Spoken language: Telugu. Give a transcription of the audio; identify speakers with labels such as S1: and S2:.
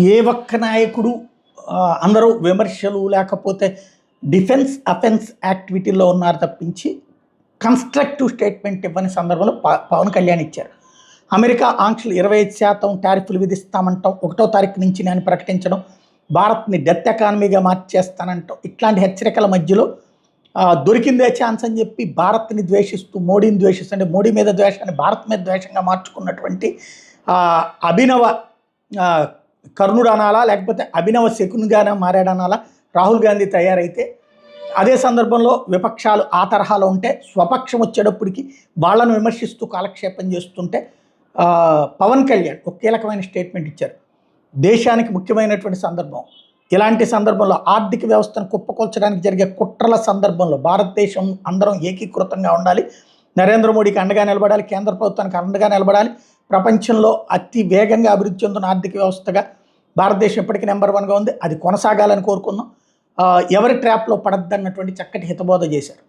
S1: ఏ ఒక్క నాయకుడు అందరూ విమర్శలు లేకపోతే డిఫెన్స్ అఫెన్స్ యాక్టివిటీలో ఉన్నారు తప్పించి కన్స్ట్రక్టివ్ స్టేట్మెంట్ ఇవ్వని సందర్భంలో పవన్ కళ్యాణ్ ఇచ్చారు. అమెరికా ఆంక్షలు 25% టారిఫ్లు విధిస్తామంటాం, 1వ తారీఖు నుంచి నేను ప్రకటించడం, భారత్ని డెత్ ఎకానమీగా మార్చేస్తానంటాం, ఇట్లాంటి హెచ్చరికల మధ్యలో దొరికిందే ఛాన్స్ అని చెప్పి భారత్ని ద్వేషిస్తూ మోడీని ద్వేషిస్తూ, అంటే మోడీ మీద ద్వేషాన్ని భారత్ మీద ద్వేషంగా మార్చుకున్నటువంటి అభినవ కర్ణుడు అనాలా లేకపోతే అభినవ శకునిగానే మారాడనాలా రాహుల్ గాంధీ తయారైతే, అదే సందర్భంలో విపక్షాలు ఆ తరహాలో ఉంటే స్వపక్షం వచ్చేటప్పటికి వాళ్ళను విమర్శిస్తూ కాలక్షేపం చేస్తుంటే పవన్ కళ్యాణ్ ఒక కీలకమైన స్టేట్మెంట్ ఇచ్చారు. దేశానికి ముఖ్యమైనటువంటి సందర్భం, ఇలాంటి సందర్భంలో ఆర్థిక వ్యవస్థను కుప్పకొల్చడానికి జరిగే కుట్రల సందర్భంలో భారతదేశం అందరం ఏకీకృతంగా ఉండాలి, నరేంద్ర మోడీకి అండగా నిలబడాలి, కేంద్ర ప్రభుత్వానికి అండగా నిలబడాలి, ప్రపంచంలో అతి వేగంగా అభివృద్ధి చెందుతున్న ఆర్థిక వ్యవస్థగా భారతదేశం ఇప్పటికీ నెంబర్ 1గా ఉంది, అది కొనసాగాలని కోరుకుందాం, ఎవరి ట్రాప్లో పడద్దన్నటువంటి చక్కటి హితబోధ చేశారు.